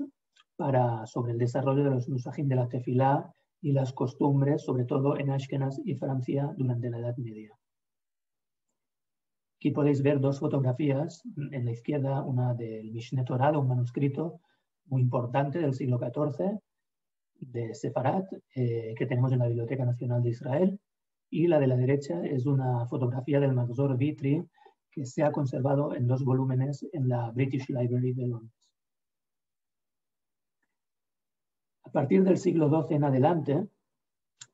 sobre el desarrollo de los nusachim de la tefilá y las costumbres, sobre todo en Ashkenaz y Francia durante la Edad Media. Aquí podéis ver dos fotografías. En la izquierda, una del Mishneh Torah, un manuscrito muy importante del siglo XIV de Sefarat, que tenemos en la Biblioteca Nacional de Israel. Y la de la derecha es una fotografía del Mahzor Vitri que se ha conservado en 2 volúmenes en la British Library de Londres. A partir del siglo XII en adelante,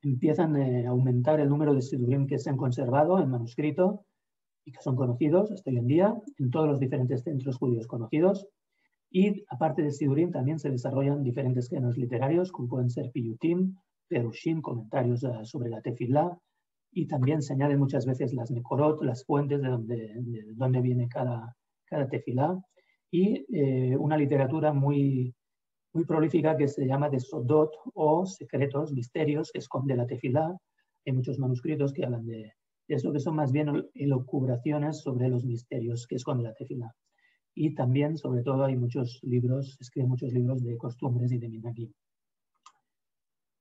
empiezan a aumentar el número de sidurim que se han conservado en manuscrito y que son conocidos hasta hoy en día en todos los diferentes centros judíos conocidos. Y aparte de sidurim también se desarrollan diferentes géneros literarios, como pueden ser piyutim, perushim, comentarios sobre la tefilá, y también se añaden muchas veces las mekorot, las fuentes de donde viene cada tefilá, y una literatura muy prolífica que se llama de sodot, o secretos, misterios que esconde la tefilá. Hay muchos manuscritos que hablan de eso, que son más bien elucubraciones sobre los misterios que esconde la tefilá. Y también, sobre todo, hay muchos libros, escriben muchos libros de costumbres y de minhagim.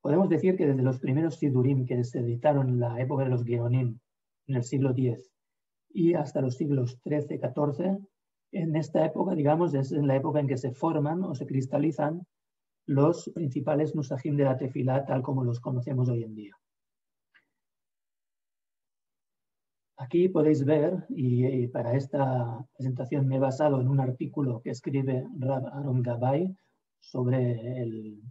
Podemos decir que desde los primeros sidurim que se editaron en la época de los Geonim, en el siglo X, y hasta los siglos XIII, XIV, en esta época, digamos, es en la época en que se forman o se cristalizan los principales nusajim de la tefilá, tal como los conocemos hoy en día. Aquí podéis ver, y para esta presentación me he basado en un artículo que escribe Rab Aaron Gabay sobre el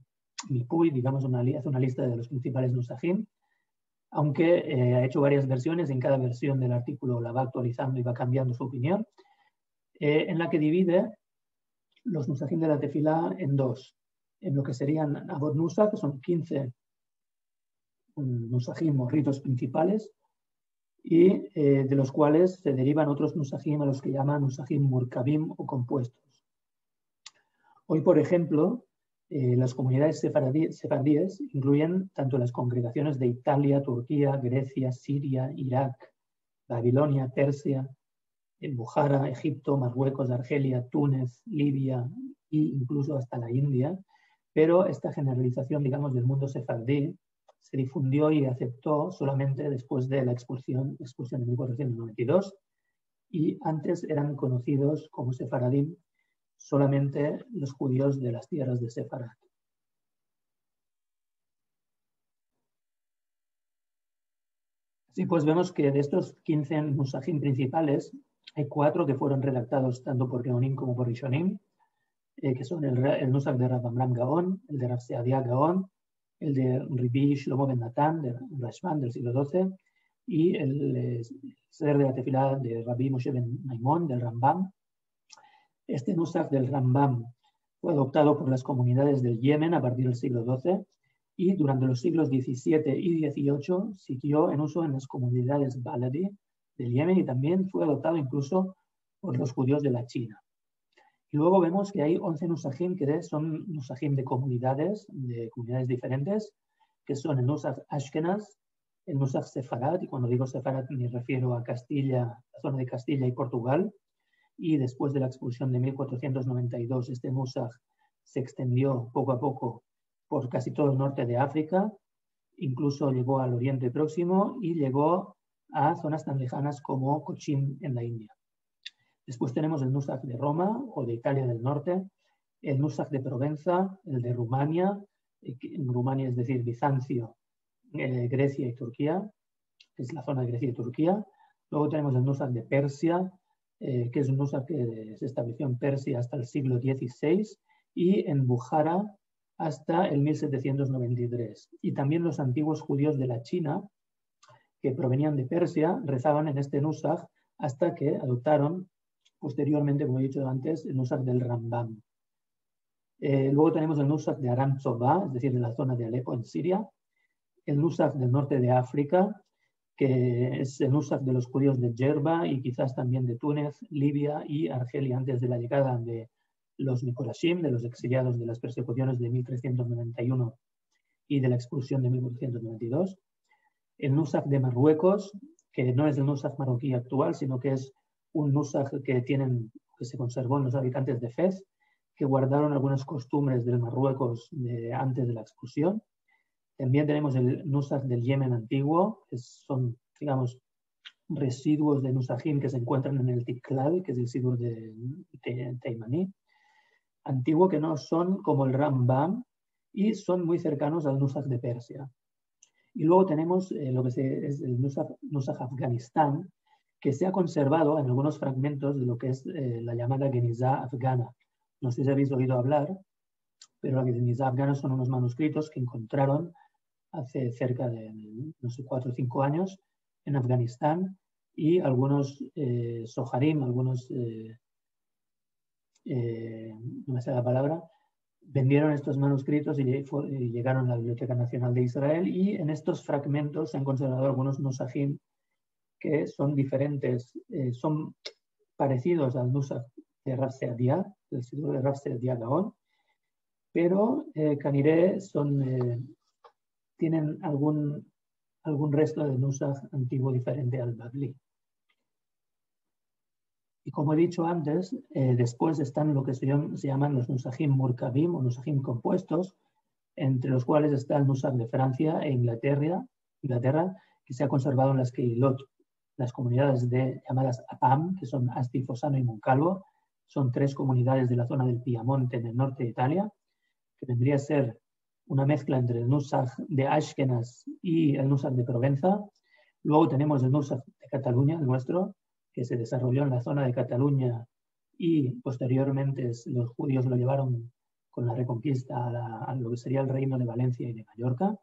Mipui, digamos, hace una lista de los principales nusajim, aunque ha hecho varias versiones, en cada versión del artículo la va actualizando y va cambiando su opinión, en la que divide los nusajim de la tefilá en 2, en lo que serían Avot Nusa, que son 15 nusajim o ritos principales, y de los cuales se derivan otros nusajim a los que llaman nusajim murkabim o compuestos. Hoy, por ejemplo, las comunidades sefardíes incluyen tanto las congregaciones de Italia, Turquía, Grecia, Siria, Irak, Babilonia, Persia, en Bujara, Egipto, Marruecos, Argelia, Túnez, Libia e incluso hasta la India, pero esta generalización, digamos, del mundo sefardí se difundió y aceptó solamente después de la expulsión de 1492, y antes eran conocidos como sefaradim solamente los judíos de las tierras de Sefarat. Así pues, vemos que de estos 15 nusajim principales, hay 4 que fueron redactados tanto por Geonim como por Rishonim, que son el nusach de Rav Amram Gaon, el de Rav Seadia Gaon, el de Rabbi Shlomo ben Natan, de Rashban del siglo XII, y el Seder de la Tefilá de Rabbi Moshe ben Maimón, del Rambam. Este nusach del Rambam fue adoptado por las comunidades del Yemen a partir del siglo XII y durante los siglos XVII y XVIII siguió en uso en las comunidades Baladi del Yemen, y también fue adoptado incluso por los judíos de la China. Y luego vemos que hay 11 nusajim que son nusajim de comunidades diferentes, que son el nusach Ashkenaz, el nusach Sefarad, y cuando digo Sefarad me refiero a Castilla, la zona de Castilla y Portugal, y después de la expulsión de 1492 este nusach se extendió poco a poco por casi todo el norte de África, incluso llegó al Oriente Próximo y llegó a zonas tan lejanas como Cochin en la India. Después tenemos el nusach de Roma o de Italia del Norte, el nusach de Provenza, el de Rumania, Rumania es decir, Bizancio, Grecia y Turquía, que es la zona de Grecia y Turquía. Luego tenemos el nusach de Persia, que es un nusach que se estableció en Persia hasta el siglo XVI y en Bujara hasta el 1793. Y también los antiguos judíos de la China, que provenían de Persia, rezaban en este nusach hasta que adoptaron posteriormente, como he dicho antes, el nusach del Rambam. Luego tenemos el nusach de Aram Tzobá, es decir, de la zona de Alepo en Siria, el nusach del norte de África, que es el nusach de los judíos de Jerba y quizás también de Túnez, Libia y Argelia antes de la llegada de los Nicolashim, de los exiliados de las persecuciones de 1391 y de la expulsión de 1492. El nusach de Marruecos, que no es el nusach marroquí actual, sino que es un nusach que se conservó en los habitantes de Fez, que guardaron algunas costumbres del Marruecos antes de la expulsión. También tenemos el nusach del Yemen antiguo, que son, digamos, residuos de nusajim que se encuentran en el Tiklal, que es el sidur de Teimaní, antiguo, que no son como el Rambam y son muy cercanos al nusach de Persia. Y luego tenemos lo que es el nusach Afganistán, que se ha conservado en algunos fragmentos de lo que es la llamada Genizá afgana. No sé si habéis oído hablar, pero la Genizá afgana son unos manuscritos que encontraron hace cerca de, no sé, 4 o 5 años en Afganistán, y algunos soharim, algunos, no me sale la palabra, vendieron estos manuscritos y llegaron a la Biblioteca Nacional de Israel, y en estos fragmentos se han conservado algunos nusajim que son diferentes, son parecidos al nusach de Rav Seadia, del siglo de Rav Seadia Gaon, pero Caniré tienen algún resto de nusach antiguo diferente al Babli. Y como he dicho antes, después están lo que se llaman los nusajim murkabim o nusajim compuestos, entre los cuales está el nusach de Francia e Inglaterra, que se ha conservado en las Keilot, las comunidades llamadas Apam, que son Asti, Fossano y Moncalvo. Son 3 comunidades de la zona del Piamonte, en el norte de Italia, que vendría a ser una mezcla entre el nusach de Ashkenaz y el nusach de Provenza. Luego tenemos el nusach de Cataluña, el nuestro, que se desarrolló en la zona de Cataluña y posteriormente los judíos lo llevaron con la reconquista a lo que sería el reino de Valencia y de Mallorca.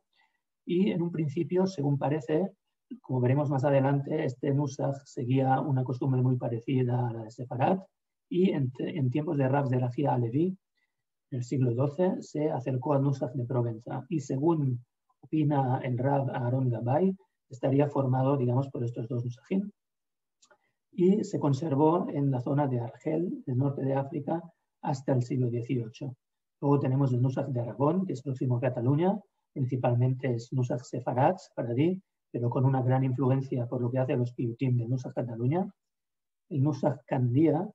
Y en un principio, según parece, como veremos más adelante, este nusach seguía una costumbre muy parecida a la de Sefarat, y en tiempos de Rav Zerahia Alevi, en el siglo XII, se acercó al nusach de Provenza, y según opina el Rav Aaron Gabay, estaría formado, digamos, por estos 2 nusajim, y se conservó en la zona de Argel, del norte de África, hasta el siglo XVIII. Luego tenemos el nusach de Aragón, que es próximo a Cataluña, principalmente es nusach sefaradí, pero con una gran influencia por lo que hace a los piyutim de nusach Cataluña. el Nusach Candía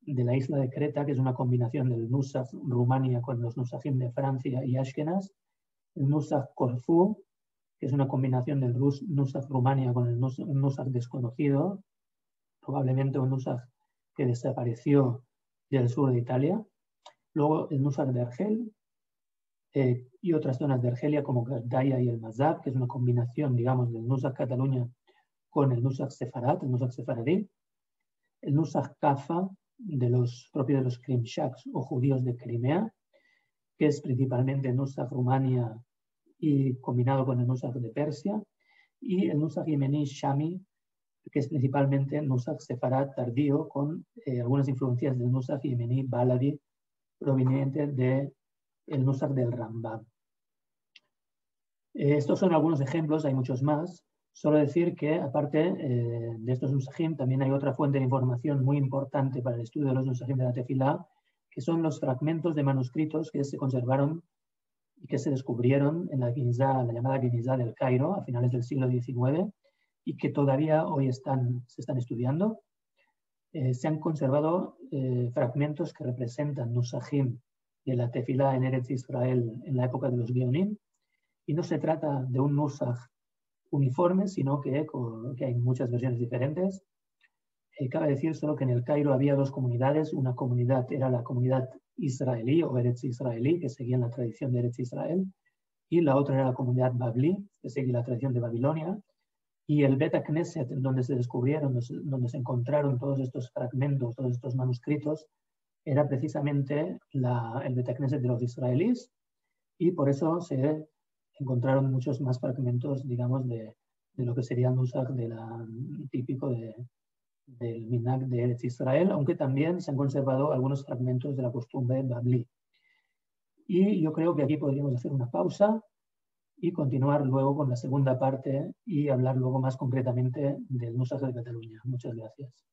de la isla de Creta, que es una combinación del Nusach Rumania con los Nusachim de Francia y Ashkenaz, el Nusach Corfú, que es una combinación del Nusach Rumania con el Nusach desconocido, probablemente un Nusach que desapareció del sur de Italia. Luego el Nusach de Argel y otras zonas de Argelia como Gardaya y el Mazab, que es una combinación, digamos, del Nusach Cataluña con el Nusach Sefarad, el Nusach Sefaradí. El Nusach Kafa, propios de los Krimshaks o judíos de Crimea, que es principalmente el Nusach Rumania y combinado con el Nusach de Persia. Y el Nusach Yemení Shami, que es principalmente el Nusach Sefarad tardío, con algunas influencias del Nusach Yemení Baladi, proveniente del Nusach del Rambam. Estos son algunos ejemplos, hay muchos más. Solo decir que, aparte de estos Nusachim, también hay otra fuente de información muy importante para el estudio de los Nusachim de la Tefilá, que son los fragmentos de manuscritos que se conservaron y que se descubrieron en la llamada Genizá del Cairo a finales del siglo XIX y que todavía hoy se están estudiando. Se han conservado fragmentos que representan Nusachim de la Tefilá en Eretz Israel en la época de los Geonim, y no se trata de un Nusach uniforme, sino que hay muchas versiones diferentes. Cabe decir solo que en el Cairo había dos comunidades. Una comunidad era la comunidad israelí o Eretz Israelí, que seguía la tradición de Eretz Israel, y la otra era la comunidad Babli, que seguía la tradición de Babilonia. Y el Bet Knesset, donde se descubrieron, donde se encontraron todos estos fragmentos, todos estos manuscritos, era precisamente el Bet Knesset de los israelíes, y por eso se encontraron muchos más fragmentos, digamos, de lo que sería el Nusach típico del Minhag de Eretz Israel, aunque también se han conservado algunos fragmentos de la costumbre Babli. Y yo creo que aquí podríamos hacer una pausa y continuar luego con la segunda parte y hablar luego más concretamente del Nusach de Cataluña. Muchas gracias.